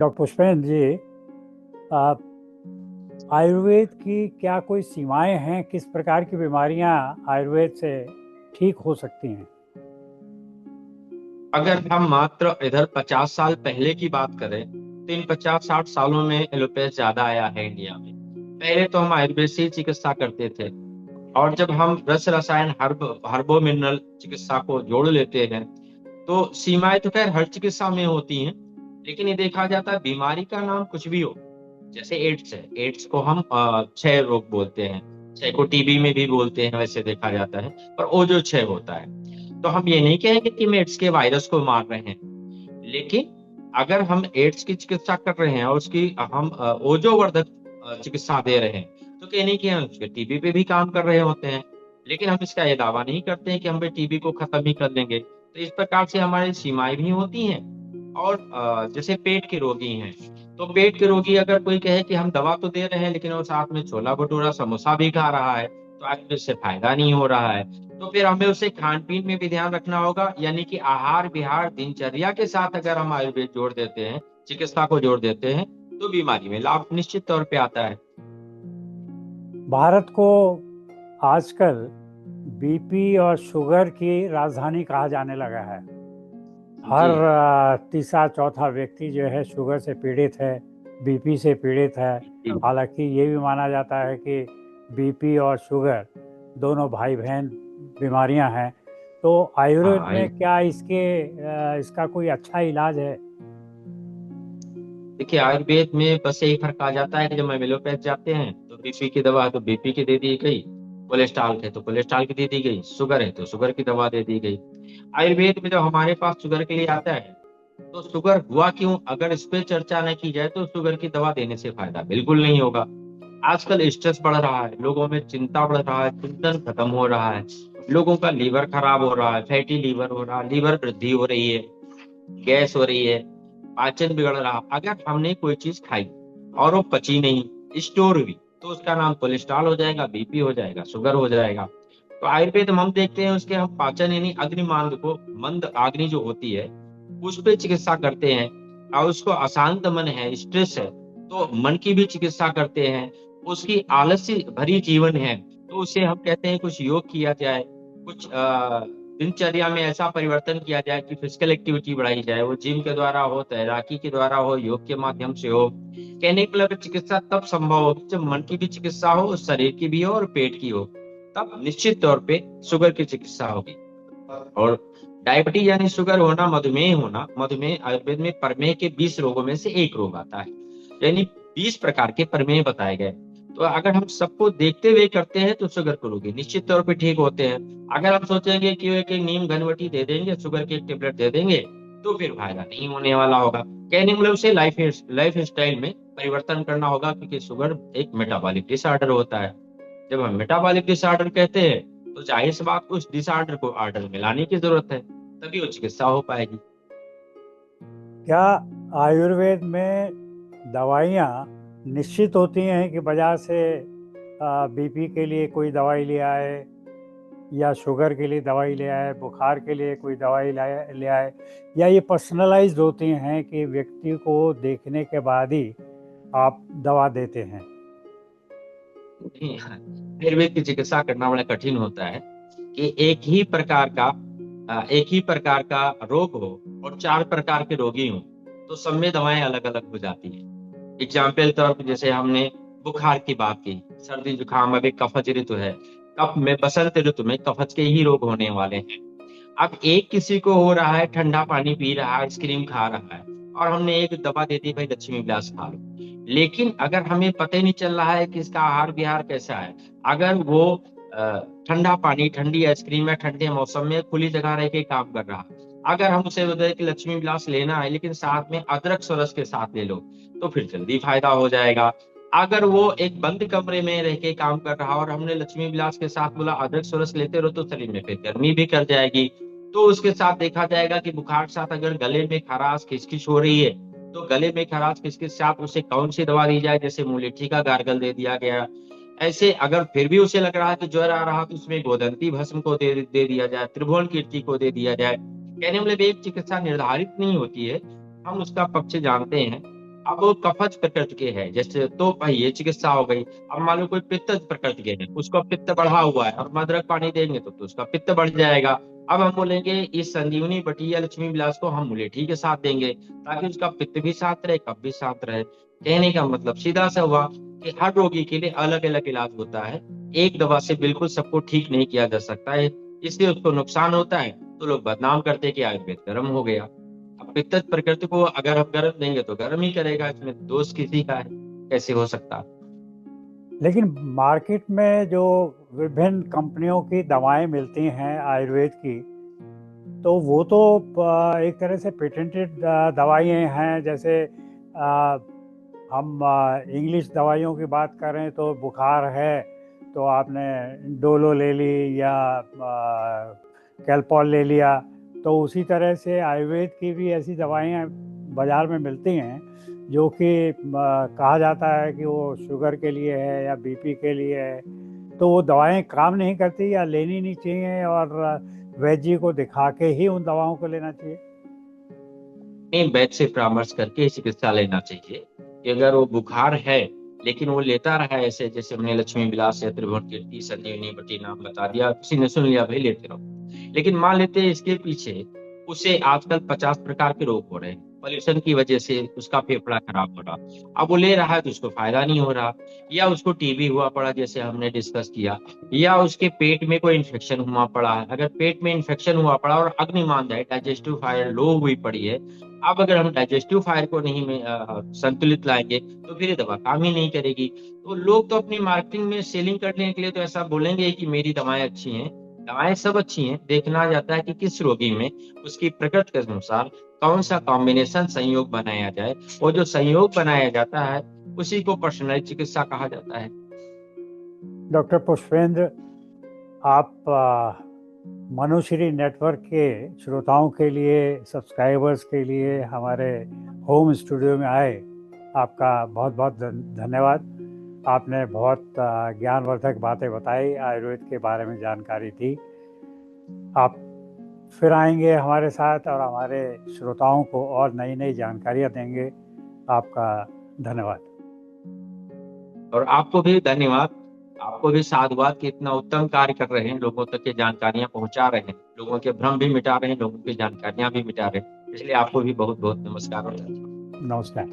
Doctor Pushpendra जी, आ, आयुर्वेद की क्या कोई सीमाएं हैं? किस प्रकार की बीमारियां आयुर्वेद से ठीक हो सकती हैं? अगर हम मात्र इधर 50 साल पहले की बात करें तो इन 50-60 सालों में एलोपैथ ज्यादा आया है इंडिया में। पहले तो हम आयुर्वेद से ही चिकित्सा करते थे। और जब हम रस रसायन हर्बो मिनरल चिकित्सा को जोड़ लेते हैं तो सीमाएं तो खैर हर चिकित्सा में होती हैं। लेकिन ये देखा जाता है बीमारी का नाम कुछ भी हो। जैसे एड्स है, एड्स को हम क्षय रोग बोलते हैं। क्षय को टीबी में भी बोलते हैं, वैसे देखा जाता है। पर वो जो क्षय होता है, तो हम ये नहीं कहेंगे कि हम एड्स के वायरस को मार रहे हैं। लेकिन अगर हम एड्स की चिकित्सा कर रहे हैं और उसकी हम ओजोवर्धक चिकित्सा दे रहे हैं, तो कहीं नहीं कि हम उसके टीबी पे भी काम कर रहे होते हैं। लेकिन हम इसका ये दावा नहीं करते हैं कि हम टीबी को खत्म ही कर देंगे। तो इस प्रकार से हमारी सीमाएं भी होती हैं। और जैसे पेट के रोगी हैं, तो पेट के रोगी अगर कोई कहे कि हम दवा तो दे रहे हैं लेकिन वो साथ में छोला भटूरा समोसा भी खा रहा है, तो आखिर इससे फायदा नहीं हो रहा है। तो फिर हमें उसे खान पीन में भी ध्यान रखना होगा, यानी कि आहार विहार दिनचर्या के साथ अगर हम आयुर्वेद जोड़ देते हैं, चिकित्सा को जोड़ देते हैं, तो बीमारी में लाभ निश्चित तौर पे आता है। भारत को आजकल बीपी और शुगर की राजधानी कहा जाने लगा है। हर जी। तीसरा चौथा व्यक्ति जो है शुगर से पीड़ित है, बीपी से पीड़ित है। जी। हालांकि ये भी माना जाता है कि बीपी और शुगर दोनों भाई बहन बीमारियां हैं। तो आयुर्वेद हाँ, में क्या इसका कोई अच्छा इलाज है? देखिए आयुर्वेद में बस यही फर्क आ जाता है कि जब हम एलोपैथ जाते हैं तो बीपी की दवा है तो बीपी की दे दी गई, कोलेस्ट्रॉल है तो कोलेस्ट्रॉल की दे दी गई, शुगर है तो शुगर की दवा दे दी गई। आयुर्वेद में जब हमारे पास शुगर के लिए आता है, तो शुगर हुआ क्यों, अगर इस पे चर्चा न की जाए तो शुगर की दवा देने से फायदा बिल्कुल नहीं होगा। आजकल स्ट्रेस बढ़ रहा है, लोगों में चिंता बढ़ रहा है, चिंतन खत्म हो रहा है। लोगों का लीवर खराब हो रहा है, फैटी लीवर हो रहा है, लीवर वृद्धि हो रही है, गैस हो रही है, पाचन बिगड़ रहा। अगर हमने कोई चीज खाई और वो पची नहीं, स्टोर हुई, तो उसका नाम कोलेस्ट्रॉल हो जाएगा, बीपी हो जाएगा, शुगर हो जाएगा। तो आयुर्वेद में हम देखते हैं उसके हम पाचन यानी अग्नि मांद को, मंद अग्नि जो होती है, उस पे चिकित्सा करते हैं। और उसको अशांत मन है, स्ट्रेस है, तो मन की भी चिकित्सा करते हैं। उसकी आलस्य भरी जीवन है, तो उसे हम कहते हैं कुछ योग किया जाए, कुछ दिनचर्या में ऐसा परिवर्तन किया जाए कि फिजिकल एक्टिविटी बढ़ाई जाए, वो जिम के द्वारा हो, तैराकी के द्वारा हो, योग के माध्यम से हो। कहने के मतलब चिकित्सा तब संभव होगी जब मन की भी चिकित्सा हो, शरीर की भी हो और पेट की हो। तब निश्चित तौर पे शुगर की चिकित्सा होगी। और डायबिटीज यानी शुगर होना, मधुमेह होना, मधुमेह आयुर्वेद में प्रमेह के 20 रोगों में से एक रोग आता है। यानी 20 प्रकार के प्रमेह बताए गए। तो अगर हम सबको देखते हुए करते हैं तो शुगर के रोगी निश्चित तौर पे ठीक होते हैं। अगर हम सोचेंगे कि एक एक नीम घनवटी दे देंगे, शुगर की एक टेबलेट दे देंगे, तो फिर फायदा नहीं होने वाला होगा। कहने मतलब उसे लाइफ लाइफ स्टाइल में परिवर्तन करना होगा, क्योंकि शुगर एक मेटाबॉलिक डिसऑर्डर होता है। जब हम मेटाबॉलिक डिसऑर्डर कहते हैं, तो जाहिर सी बात उस डिसऑर्डर को ऑर्डर में लाने की जरूरत है, तभी वो चिकित्सा हो पाएगी। क्या आयुर्वेद में दवाइयाँ निश्चित होती हैं कि बाजार से बीपी के लिए कोई दवाई ले आए, या शुगर के लिए दवाई ले आए, बुखार के लिए कोई दवाई ले आए, या ये पर्सनलाइज्ड होती हैं कि व्यक्ति को देखने के बाद ही आप दवा देते हैं? नहीं, आयुर्वेद की चिकित्सा करना बड़ा कठिन होता है कि एक ही प्रकार का रोग हो और 4 प्रकार के रोगी हो, तो सब में दवाएं अलग अलग हो जाती हैं। एग्जाम्पल तौर पर जैसे हमने बुखार की बात की, सर्दी जुकाम अभी कफज ऋतु है, कफ में बसंत ऋतु में कफज के ही रोग होने वाले हैं। अब एक किसी को हो रहा है, ठंडा पानी पी रहा है, आइसक्रीम खा रहा है, और हमने एक दवा दे दी, भाई लक्ष्मी विलास खा लो। लेकिन अगर हमें पता ही नहीं चल रहा है कि इसका आहार विहार कैसा है, अगर वो ठंडा पानी, ठंडी आइसक्रीम या ठंडे मौसम में खुली जगह रह के काम कर रहा, अगर हम उसे बताए कि लक्ष्मी विलास लेना है लेकिन साथ में अदरक सरस के साथ ले लो, तो फिर जल्दी फायदा हो जाएगा। अगर वो एक बंद कमरे में रह के काम कर रहा और हमने लक्ष्मी विलास के साथ बोला अदरक सरस लेते रहो, तो शरीर में फिर गर्मी भी कर जाएगी। तो उसके साथ देखा जाएगा कि बुखार के साथ अगर गले में खराश खिसखिस हो रही है, तो गले में खराश खिसखिस के साथ उसे कौन सी दवा दी जाए, जैसे मुलेठी का गार्गल दे दिया गया। ऐसे अगर फिर भी उसे लग रहा है कि ज्वर आ रहा, तो उसमें गोदंती भस्म को दे दिया जाए, त्रिभुवन कीर्ति को दे दिया जाए। कहने मतलब एक चिकित्सा निर्धारित नहीं होती है, हम उसका पक्ष जानते हैं। अब वो कफज प्रकृति के है, जैसे तो भाई ये चिकित्सा हो गई। अब मान लो कोई पित्त प्रकृति के है, उसका पित्त बढ़ा हुआ है और मदरक पानी देंगे तो उसका पित्त बढ़ जाएगा। अब हम बोलेंगे इस संजीवनी बटी या लक्ष्मी विलास को हम मुलेठी के साथ देंगे, ताकि उसका पित्त भी साथ रहे, कफ भी साथ रहे। कहने का मतलब सीधा सा हुआ कि हर रोगी के लिए अलग अलग इलाज होता है, एक दवा से बिल्कुल सबको ठीक नहीं किया जा सकता है। इसलिए उसको नुकसान होता है तो लोग बदनाम करते हैं कि आयुर्वेद गर्म हो गया। अब पित्त प्रकृति को अगर हम गर्म देंगे तो गर्म ही करेगा, इसमें दोष किसी का है? कैसे हो सकता है? लेकिन मार्केट में जो विभिन्न कंपनियों की दवाएं मिलती हैं आयुर्वेद की, तो वो तो एक तरह से पेटेंटेड दवाइयाँ हैं। जैसे हम इंग्लिश दवाइयों की बात करें तो बुखार है तो आपने डोलो ले ली या कैल्पॉल ले लिया, तो उसी तरह से आयुर्वेद की भी ऐसी दवाइयाँ बाज़ार में मिलती हैं जो कि कहा जाता है कि वो शुगर के लिए है या बीपी के लिए है। तो वो दवाएं काम नहीं करती या लेनी नहीं चाहिए, और वैद्य जी को दिखा के ही उन दवाओं को लेना चाहिए? नहीं, वैद्य से परामर्श करके ही चिकित्सा लेना चाहिए। कि अगर वो बुखार है लेकिन वो लेता रहा है, ऐसे जैसे हमने लक्ष्मी विलास या त्रिभुवन कीर्ति संजीवनी बटी नाम बता दिया, किसी ने सुन लिया भाई लेते रहो। लेकिन मान लेते हैं इसके पीछे उसे आजकल 50 प्रकार के रोग हो रहे हैं, पॉल्यूशन की वजह से उसका फेफड़ा खराब हो रहा। अब वो ले रहा है तो उसको फायदा नहीं हो रहा, या उसको टीबी हुआ पड़ा जैसे हमने डिस्कस किया, या उसके पेट में कोई इन्फेक्शन हुआ पड़ा है। अगर पेट में इन्फेक्शन हुआ पड़ा और अग्निमांद है, डाइजेस्टिव फायर लो हुई पड़ी है, अब अगर हम डाइजेस्टिव फायर को नहीं में संतुलित लाएंगे तो फिर ये दवा काम ही नहीं करेगी। तो लोग तो अपनी मार्केटिंग में सेलिंग करने के लिए तो ऐसा बोलेंगे कि मेरी दवाएं अच्छी हैं। दवाएं सब अच्छी हैं, देखना जाता है कि किस रोगी में उसकी प्रकृति के अनुसार कौन सा कॉम्बिनेशन संयोग बनाया जाए, और जो संयोग बनाया जाता है उसी को पर्सनल चिकित्सा कहा जाता है। डॉक्टर पुष्पेंद्र, आप मनुश्री नेटवर्क के श्रोताओं के लिए, सब्सक्राइबर्स के लिए हमारे होम स्टूडियो में आए, आपका बहुत बहुत धन्यवाद। आपने बहुत ज्ञानवर्धक बातें बताई, आयुर्वेद के बारे में जानकारी दी। आप फिर आएंगे हमारे साथ और हमारे श्रोताओं को और नई नई जानकारियाँ देंगे। आपका धन्यवाद। और आपको भी धन्यवाद। आपको भी साधुवाद कि इतना उत्तम कार्य कर रहे हैं, लोगों तक ये जानकारियां पहुंचा रहे हैं, लोगों के भ्रम भी मिटा रहे हैं, लोगों की जानकारियां भी मिटा रहे हैं। इसलिए आपको भी बहुत बहुत नमस्कार और धन्यवाद। नमस्कार।